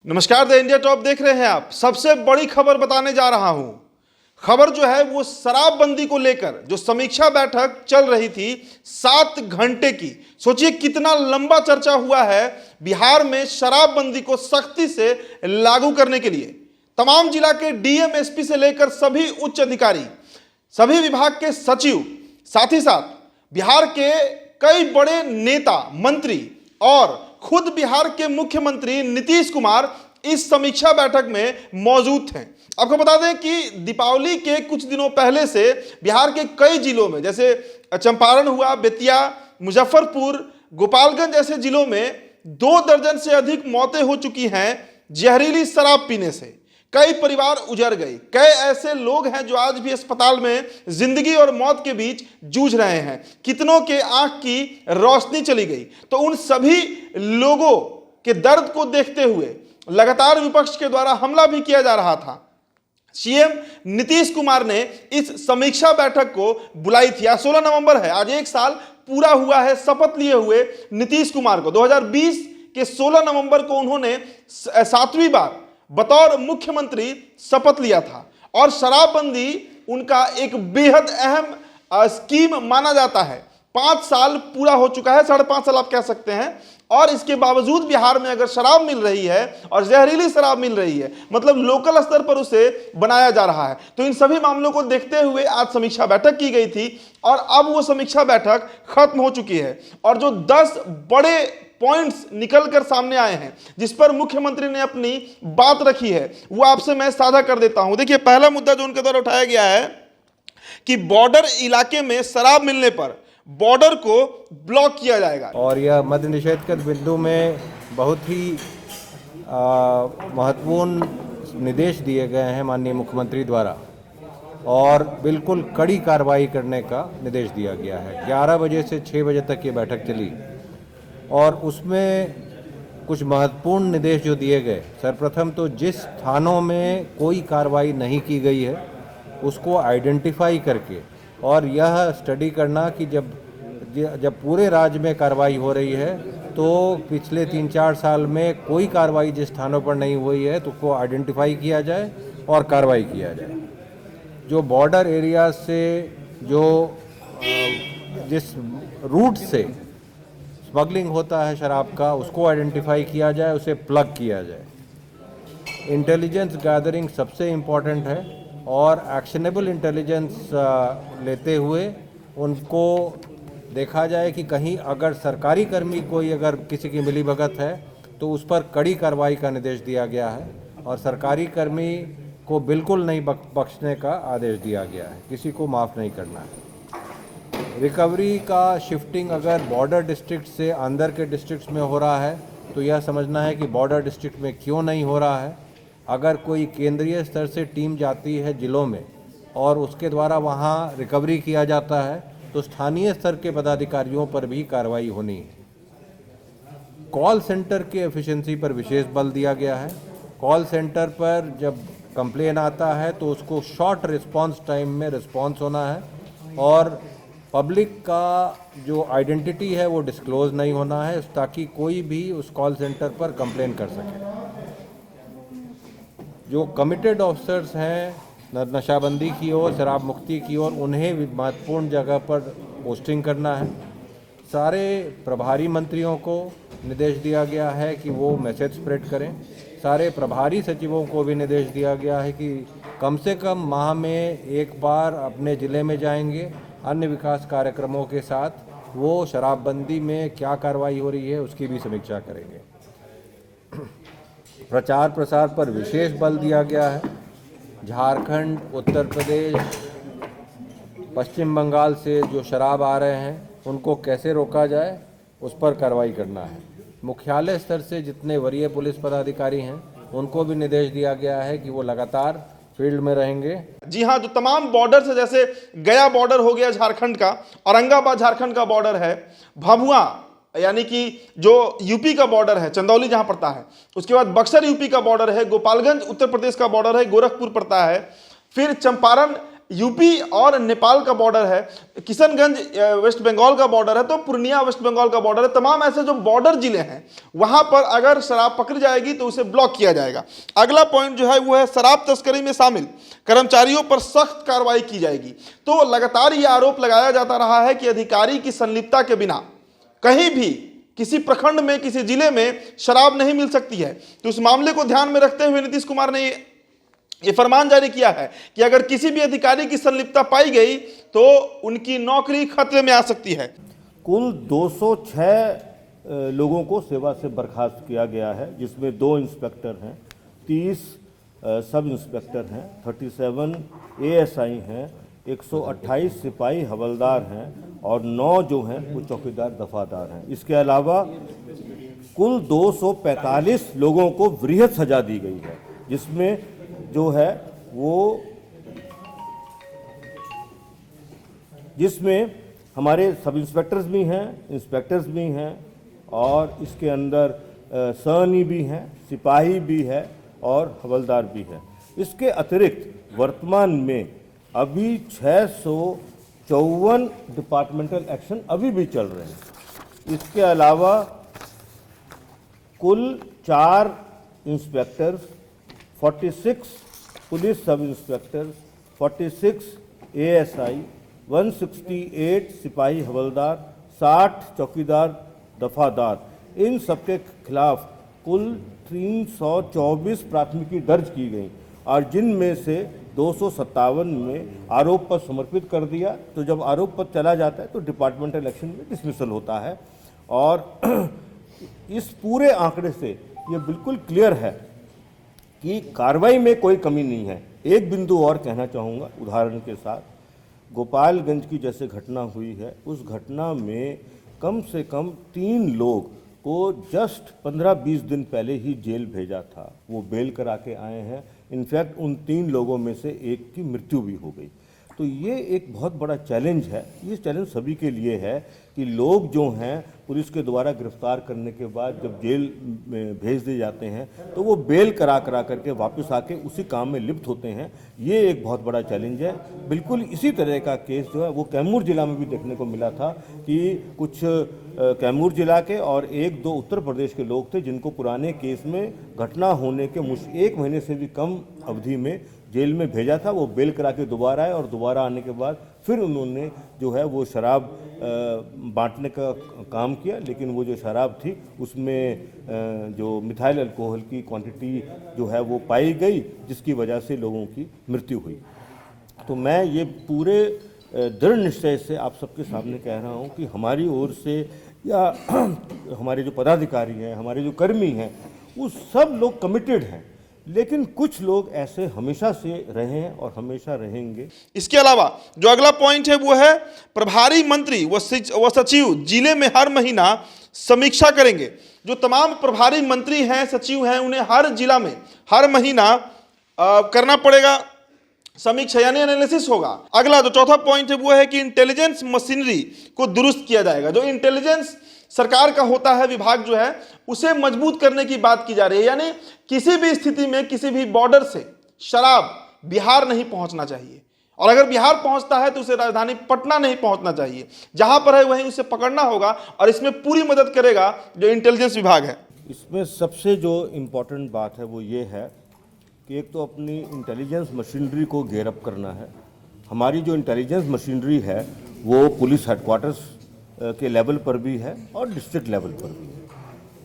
नमस्कार, the India top देख रहे हैं आप। सबसे बड़ी खबर बताने जा रहा हूं। खबर जो है वो शराबबंदी को लेकर जो समीक्षा बैठक चल रही थी 7 घंटे की। सोचिए कितना लंबा चर्चा हुआ है बिहार में शराबबंदी को सख्ती से लागू करने के लिए। तमाम जिला के डीएम, एसपी से लेकर सभी उच्च अधिकारी, सभी विभाग के सचिव, साथ ही साथ बिहार के कई बड़े नेता, मंत्री और खुद बिहार के मुख्यमंत्री नीतीश कुमार इस समीक्षा बैठक में मौजूद थे। आपको बता दें कि दीपावली के कुछ दिनों पहले से बिहार के कई जिलों में, जैसे चंपारण हुआ, बेतिया, मुजफ्फरपुर, गोपालगंज जैसे जिलों में 2 दर्जन से अधिक मौतें हो चुकी हैं जहरीली शराब पीने से। कई परिवार उजड़ गए। कई ऐसे लोग हैं जो आज भी अस्पताल में जिंदगी और मौत के बीच जूझ रहे हैं। कितनों के आंख की रोशनी चली गई। तो उन सभी लोगों के दर्द को देखते हुए लगातार विपक्ष के द्वारा हमला भी किया जा रहा था। सीएम नीतीश कुमार ने इस समीक्षा बैठक को बुलाई थी। आज 16 नवंबर है। आज 1 साल पूरा हुआ है शपथ लिए हुए नीतीश कुमार को। 2020 के 16 नवंबर को उन्होंने 7वीं बार बतौर मुख्यमंत्री शपथ लिया था और शराबबंदी उनका एक बेहद अहम स्कीम माना जाता है। 5 साल पूरा हो चुका है, 5.5 साल आप कह सकते हैं, और इसके बावजूद बिहार में अगर शराब मिल रही है और जहरीली शराब मिल रही है, मतलब लोकल स्तर पर उसे बनाया जा रहा है। तो इन सभी मामलों को देखते हुए आज समीक्षा बैठक की गई थी और अब वो समीक्षा बैठक खत्म हो चुकी है और जो 10 बड़े पॉइंट्स निकल कर सामने आए हैं जिस पर मुख्यमंत्री ने अपनी बात रखी है वो आपसे मैं साझा कर देता हूं। देखिए, पहला मुद्दा जो उनके द्वारा उठाया गया है कि बॉर्डर इलाके में शराब मिलने पर बॉर्डर को ब्लॉक किया जाएगा। और यह मद्य निषेध के बिंदु में बहुत ही महत्वपूर्ण निर्देश दिए गए हैं माननीय मुख्यमंत्री द्वारा और बिल्कुल कड़ी कार्रवाई करने का निर्देश दिया गया है। 11 बजे से 6 बजे तक ये बैठक चली और उसमें कुछ महत्वपूर्ण निर्देश जो दिए गए, सर्वप्रथम तो जिस थानों में कोई कार्रवाई नहीं की गई है उसको आइडेंटिफाई करके और यह स्टडी करना कि जब पूरे राज्य में कार्रवाई हो रही है तो पिछले 3-4 साल में कोई कार्रवाई जिस थानों पर नहीं हुई है तो उसको आइडेंटिफाई किया जाए और कार्रवाई किया जाए। जो बॉर्डर एरिया से जो जिस रूट से स्मगलिंग होता है शराब का उसको आइडेंटिफाई किया जाए, उसे प्लग किया जाए। इंटेलिजेंस गैदरिंग सबसे इम्पॉर्टेंट है और एक्शनेबल इंटेलिजेंस लेते हुए उनको देखा जाए कि कहीं अगर सरकारी कर्मी कोई अगर किसी की मिलीभगत है तो उस पर कड़ी कार्रवाई का निर्देश दिया गया है और सरकारी कर्मी को बिल्कुल नहीं बख्शने का आदेश दिया गया है, किसी को माफ़ नहीं करना है। रिकवरी का शिफ्टिंग अगर बॉर्डर डिस्ट्रिक्ट से अंदर के डिस्ट्रिक्ट्स में हो रहा है तो यह समझना है कि बॉर्डर डिस्ट्रिक्ट में क्यों नहीं हो रहा है। अगर कोई केंद्रीय स्तर से टीम जाती है जिलों में और उसके द्वारा वहां रिकवरी किया जाता है तो स्थानीय स्तर के पदाधिकारियों पर भी कार्रवाई होनी है। कॉल सेंटर के एफिशिएंसी पर विशेष बल दिया गया है। कॉल सेंटर पर जब कंप्लेन आता है तो उसको शॉर्ट रिस्पांस टाइम में रिस्पांस होना है और पब्लिक का जो आइडेंटिटी है वो डिस्क्लोज नहीं होना है ताकि कोई भी उस कॉल सेंटर पर कंप्लेन कर सके। जो कमिटेड ऑफिसर्स हैं नशाबंदी की ओर, शराब मुक्ति की ओर, उन्हें महत्वपूर्ण जगह पर पोस्टिंग करना है। सारे प्रभारी मंत्रियों को निर्देश दिया गया है कि वो मैसेज स्प्रेड करें। सारे प्रभारी सचिवों को भी निर्देश दिया गया है कि कम से कम माह में 1 बार अपने ज़िले में जाएंगे, अन्य विकास कार्यक्रमों के साथ वो शराबबंदी में क्या कार्रवाई हो रही है उसकी भी समीक्षा करेंगे। प्रचार प्रसार पर विशेष बल दिया गया है। झारखंड, उत्तर प्रदेश, पश्चिम बंगाल से जो शराब आ रहे हैं उनको कैसे रोका जाए उस पर कार्रवाई करना है। मुख्यालय स्तर से जितने वरीय पुलिस पदाधिकारी हैं उनको भी निर्देश दिया गया है कि वो लगातार फील्ड में रहेंगे। जी हाँ, जो तमाम बॉर्डर से, जैसे गया बॉर्डर हो गया झारखंड का, औरंगाबाद झारखंड का बॉर्डर है, भभुआ यानी कि जो यूपी का बॉर्डर है, चंदौली जहां पड़ता है, उसके बाद बक्सर यूपी का बॉर्डर है, गोपालगंज उत्तर प्रदेश का बॉर्डर है, गोरखपुर पड़ता है, फिर चंपारण यूपी और नेपाल का बॉर्डर है, किशनगंज वेस्ट बंगाल का बॉर्डर है, तो पूर्णिया वेस्ट बंगाल का बॉर्डर है। तमाम ऐसे जो बॉर्डर जिले हैं वहां पर अगर शराब पकड़ी जाएगी तो उसे ब्लॉक किया जाएगा। अगला पॉइंट जो है वो है शराब तस्करी में शामिल कर्मचारियों पर सख्त कार्रवाई की जाएगी। तो लगातार यह आरोप लगाया जाता रहा है कि अधिकारी की संलिप्तता के बिना कहीं भी किसी प्रखंड में, किसी जिले में शराब नहीं मिल सकती है। तो उस मामले को ध्यान में रखते हुए नीतीश कुमार ने ये फरमान जारी किया है कि अगर किसी भी अधिकारी की संलिप्तता पाई गई तो उनकी नौकरी खतरे में आ सकती है। कुल 206 लोगों को सेवा से बर्खास्त किया गया है, जिसमें 2 इंस्पेक्टर हैं, 30 सब इंस्पेक्टर हैं, 37 एएसआई हैं, 128 सिपाही हवलदार हैं और 9 जो हैं वो चौकीदार दफादार हैं। इसके अलावा कुल 245 लोगों को वृहद सजा दी गई है, जिसमें जो है वो जिसमें हमारे सब इंस्पेक्टर्स भी हैं, इंस्पेक्टर्स भी हैं और इसके अंदर सहनी भी हैं, सिपाही भी है और हवलदार भी है। इसके अतिरिक्त वर्तमान में अभी 654 डिपार्टमेंटल एक्शन अभी भी चल रहे हैं। इसके अलावा कुल 4 इंस्पेक्टर्स, 46 पुलिस सब इंस्पेक्टर्स, 46 एएसआई, 168 सिपाही हवलदार, 60 चौकीदार दफादार, इन सबके खिलाफ कुल 324 प्राथमिकी दर्ज की गई और जिनमें से 257 में आरोप पत्र समर्पित कर दिया। तो जब आरोप पत्र चला जाता है तो डिपार्टमेंटल एक्शन में डिसमिसल होता है। और इस पूरे आंकड़े से ये बिल्कुल क्लियर है कि कार्रवाई में कोई कमी नहीं है। एक बिंदु और कहना चाहूँगा उदाहरण के साथ, गोपालगंज की जैसे घटना हुई है, उस घटना में कम से कम 3 लोग को जस्ट 15-20 दिन पहले ही जेल भेजा था, वो बेल करा के आए हैं। इनफैक्ट उन 3 लोगों में से एक की मृत्यु भी हो गई। तो ये एक बहुत बड़ा चैलेंज है। ये चैलेंज सभी के लिए है कि लोग जो हैं पुलिस के द्वारा गिरफ्तार करने के बाद जब जेल में भेज दिए जाते हैं तो वो बेल करा करके वापस आके उसी काम में लिप्त होते हैं। ये एक बहुत बड़ा चैलेंज है। बिल्कुल इसी तरह का केस जो है वो कैमूर जिला में भी देखने को मिला था कि कुछ कैमूर जिला के और 1-2 उत्तर प्रदेश के लोग थे जिनको पुराने केस में घटना होने के 1 महीने से भी कम अवधि में जेल में भेजा था। वो बेल करा के दोबारा आए और दोबारा आने के बाद फिर उन्होंने जो है वो शराब बांटने का काम किया, लेकिन वो जो शराब थी उसमें जो मिथाइल अल्कोहल की क्वांटिटी जो है वो पाई गई, जिसकी वजह से लोगों की मृत्यु हुई। तो मैं ये पूरे दृढ़ निश्चय से आप सबके सामने कह रहा हूँ कि हमारी ओर से या हमारे जो पदाधिकारी हैं, हमारे जो कर्मी हैं, वो सब लोग कमिटेड हैं, लेकिन कुछ लोग ऐसे हमेशा से रहे हैं और हमेशा रहेंगे। इसके अलावा जो अगला पॉइंट है वो है प्रभारी मंत्री व सचिव जिले में हर महीना समीक्षा करेंगे। जो तमाम प्रभारी मंत्री हैं, सचिव हैं, उन्हें हर जिला में हर महीना करना पड़ेगा समीक्षा, यानी एनालिसिस होगा। अगला जो चौथा पॉइंट है वो है कि इंटेलिजेंस मशीनरी को दुरुस्त किया जाएगा। जो इंटेलिजेंस सरकार का होता है विभाग जो है उसे मजबूत करने की बात की जा रही है, यानी किसी भी स्थिति में किसी भी बॉर्डर से शराब बिहार नहीं पहुंचना चाहिए, और अगर बिहार पहुंचता है तो उसे राजधानी पटना नहीं पहुंचना चाहिए। जहां पर है वहीं उसे पकड़ना होगा और इसमें पूरी मदद करेगा जो इंटेलिजेंस विभाग है। इसमें सबसे जो इम्पोर्टेंट बात है वो ये है कि एक तो अपनी इंटेलिजेंस मशीनरी को गेयरअप करना है। हमारी जो इंटेलिजेंस मशीनरी है वो पुलिस हेडक्वार्टर्स के लेवल पर भी है और डिस्ट्रिक्ट लेवल पर भी है,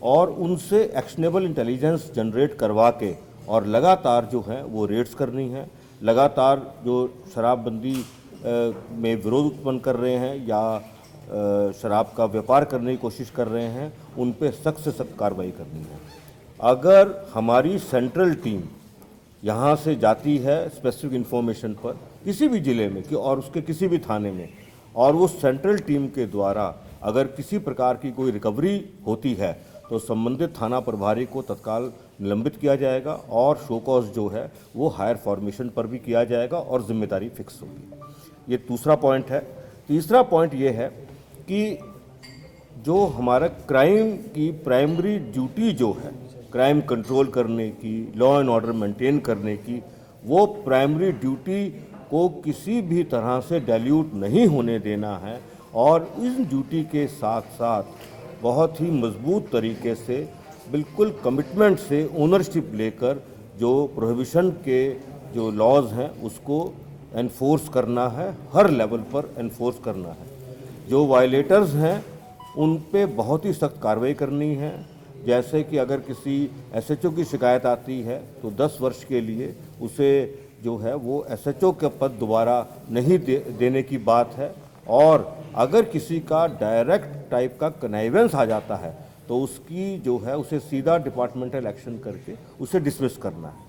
और उनसे एक्शनेबल इंटेलिजेंस जनरेट करवा के और लगातार जो है वो रेड्स करनी है। लगातार जो शराबबंदी में विरोध उत्पन्न कर रहे हैं या शराब का व्यापार करने की कोशिश कर रहे हैं, उन पे सख्त से सख्त कार्रवाई करनी है। अगर हमारी सेंट्रल टीम यहाँ से जाती है स्पेसिफिक इन्फॉर्मेशन पर किसी भी ज़िले में कि और उसके किसी भी थाने में, और वो सेंट्रल टीम के द्वारा अगर किसी प्रकार की कोई रिकवरी होती है तो संबंधित थाना प्रभारी को तत्काल निलंबित किया जाएगा और शो कॉज जो है वो हायर फॉर्मेशन पर भी किया जाएगा और जिम्मेदारी फिक्स होगी। ये दूसरा पॉइंट है। तीसरा पॉइंट ये है कि जो हमारा क्राइम की प्राइमरी ड्यूटी जो है, क्राइम कंट्रोल करने की, लॉ एंड ऑर्डर मेंटेन करने की, वो प्राइमरी ड्यूटी को किसी भी तरह से डाइल्यूट नहीं होने देना है और इस ड्यूटी के साथ साथ बहुत ही मजबूत तरीके से बिल्कुल कमिटमेंट से ओनरशिप लेकर जो प्रोहिबिशन के जो लॉज हैं उसको एनफोर्स करना है, हर लेवल पर एनफोर्स करना है। जो वायलेटर्स हैं उन पे बहुत ही सख्त कार्रवाई करनी है। जैसे कि अगर किसी एसएचओ की शिकायत आती है तो 10 वर्ष के लिए उसे जो है वो एसएचओ का पद दोबारा नहीं देने की बात है। और अगर किसी का डायरेक्ट टाइप का कनाइवेंस आ जाता है तो उसकी जो है उसे सीधा डिपार्टमेंटल एक्शन करके उसे डिसमिस करना है।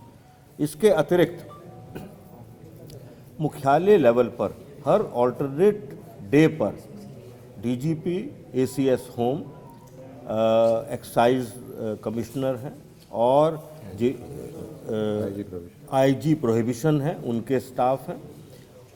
इसके अतिरिक्त मुख्यालय लेवल पर हर ऑल्टरनेट डे पर DGP, ACS home, excise commissioner हैं और आईजी प्रोहिबिशन है, उनके स्टाफ हैं,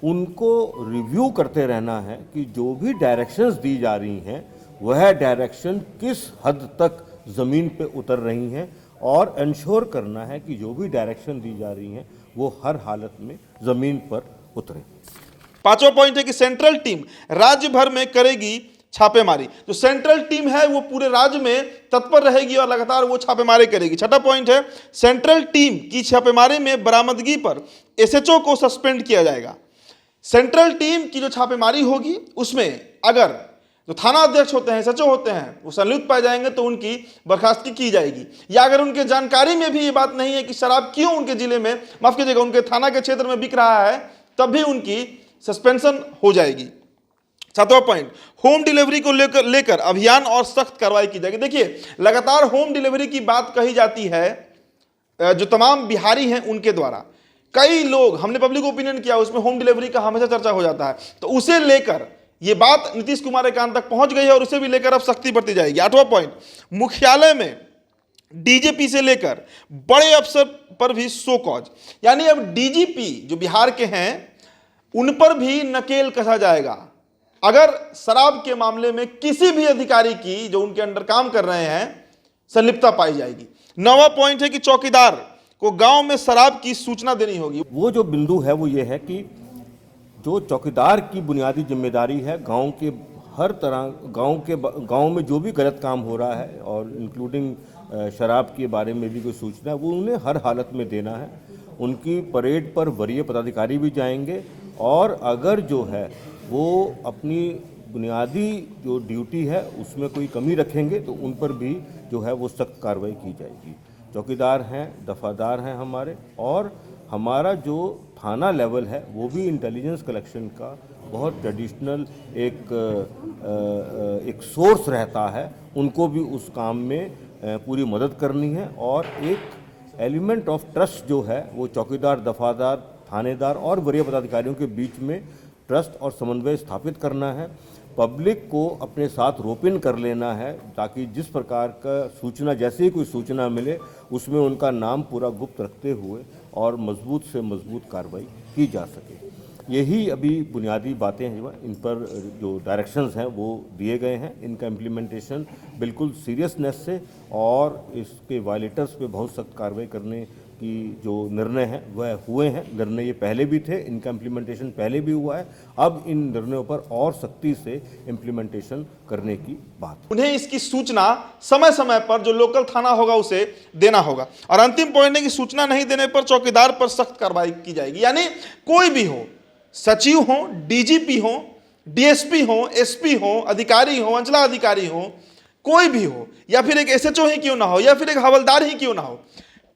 उनको रिव्यू करते रहना है कि जो भी डायरेक्शंस दी जा रही हैं वह डायरेक्शन किस हद तक ज़मीन पे उतर रही हैं और इंश्योर करना है कि जो भी डायरेक्शन दी जा रही हैं वो हर हालत में ज़मीन पर उतरे। पांचवा पॉइंट है कि सेंट्रल टीम राज्य भर में करेगी छापेमारी। तो सेंट्रल टीम है वो पूरे राज्य में तत्पर रहेगी और लगातार वो छापेमारी करेगी। छठा पॉइंट है सेंट्रल टीम की छापेमारी में बरामदगी पर एसएचओ को सस्पेंड किया जाएगा। सेंट्रल टीम की जो छापेमारी होगी उसमें अगर जो थाना अध्यक्ष होते हैं, एसएचओ होते हैं, वो संलिप्त पाए जाएंगे तो उनकी बर्खास्तगी की जाएगी। या अगर उनके जानकारी में भी ये बात नहीं है कि शराब क्यों उनके जिले में, माफ कीजिएगा, उनके थाना के क्षेत्र में बिक रहा है, तब भी उनकी सस्पेंशन हो जाएगी। सातवां पॉइंट, होम डिलीवरी को लेकर अभियान और सख्त कार्रवाई की जाएगी। देखिए, लगातार होम डिलीवरी की बात कही जाती है जो तमाम बिहारी हैं उनके द्वारा। कई लोग, हमने पब्लिक ओपिनियन किया, उसमें होम डिलीवरी का हमेशा चर्चा हो जाता है। तो उसे लेकर ये बात नीतीश कुमार के कान तक पहुंच गई है और उसे भी लेकर अब सख्ती बढ़ती जाएगी। आठवां पॉइंट, मुख्यालय में डीजीपी से लेकर बड़े अफसर पर भी शो कॉज, यानी अब डीजीपी जो बिहार के हैं उन पर भी नकेल कसा जाएगा अगर शराब के मामले में किसी भी अधिकारी की जो उनके अंडर काम कर रहे हैं संलिप्तता पाई जाएगी। नौवां पॉइंट है कि चौकीदार को गांव में शराब की सूचना देनी होगी। वो जो बिंदु है वो ये है कि जो चौकीदार की बुनियादी जिम्मेदारी है गांव के हर तरह, गांव में जो भी गलत काम हो रहा है और इंक्लूडिंग शराब के बारे में भी कोई सूचना है वो उन्हें हर हालत में देना है। उनकी परेड पर वरीय पदाधिकारी भी जाएंगे और अगर जो है वो अपनी बुनियादी जो ड्यूटी है उसमें कोई कमी रखेंगे तो उन पर भी जो है वो सख्त कार्रवाई की जाएगी। चौकीदार हैं, दफादार हैं हमारे, और हमारा जो थाना लेवल है वो भी इंटेलिजेंस कलेक्शन का बहुत ट्रेडिशनल एक सोर्स रहता है। उनको भी उस काम में पूरी मदद करनी है और एक एलिमेंट ऑफ ट्रस्ट जो है वो चौकीदार, दफादार, थानेदार और वरीय पदाधिकारियों के बीच में ट्रस्ट और समन्वय स्थापित करना है। पब्लिक को अपने साथ रोपिन कर लेना है ताकि जिस प्रकार का सूचना, जैसे ही कोई सूचना मिले उसमें उनका नाम पूरा गुप्त रखते हुए और मजबूत से मजबूत कार्रवाई की जा सके। यही अभी बुनियादी बातें हैं, इन पर जो डायरेक्शंस हैं वो दिए गए हैं। इनका इम्प्लीमेंटेशन बिल्कुल सीरियसनेस से और इसके वायलेटर्स पे बहुत सख्त कार्रवाई करने की जो निर्णय हैं वह हुए हैं। निर्णय ये पहले भी थे, इनका इम्प्लीमेंटेशन पहले भी हुआ है। अब इन निर्णयों पर और सख्ती से इम्प्लीमेंटेशन करने की बात। उन्हें इसकी सूचना समय समय पर जो लोकल थाना होगा उसे देना होगा। और अंतिम पॉइंट है कि सूचना नहीं देने पर चौकीदार पर सख्त कार्रवाई की जाएगी। यानी कोई भी हो, सचिव हो, डीजीपी हो, डीएसपी हो, एसपी हो, अधिकारी हो, अंचला अधिकारी हो, कोई भी हो, या फिर एक एसएचओ ही क्यों ना हो, या फिर एक हवलदार ही क्यों ना हो,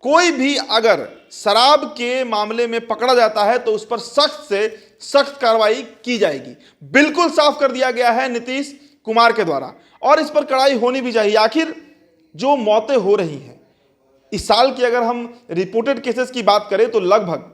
कोई भी अगर शराब के मामले में पकड़ा जाता है तो उस पर सख्त से सख्त कार्रवाई की जाएगी। बिल्कुल साफ कर दिया गया है नीतीश कुमार के द्वारा और इस पर कड़ाई होनी भी चाहिए। आखिर जो मौतें हो रही हैं इस साल की, अगर हम रिपोर्टेड केसेस की बात करें तो लगभग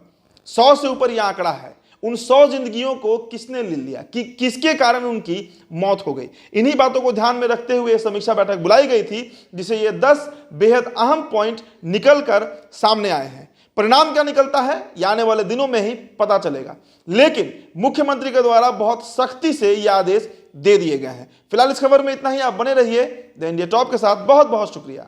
100 से ऊपर यह आंकड़ा है। उन 100 जिंदगियों को किसने ले लिया, कि किसके कारण उनकी मौत हो गई, इन्हीं बातों को ध्यान में रखते हुए समीक्षा बैठक बुलाई गई थी जिसे ये 10 बेहद अहम पॉइंट निकल कर सामने आए हैं। परिणाम क्या निकलता है ये आने वाले दिनों में ही पता चलेगा, लेकिन मुख्यमंत्री के द्वारा बहुत सख्ती से ये आदेश दे दिए गए हैं। फिलहाल इस खबर में इतना ही। आप बने रहिए द इंडिया टॉप के साथ। बहुत बहुत शुक्रिया।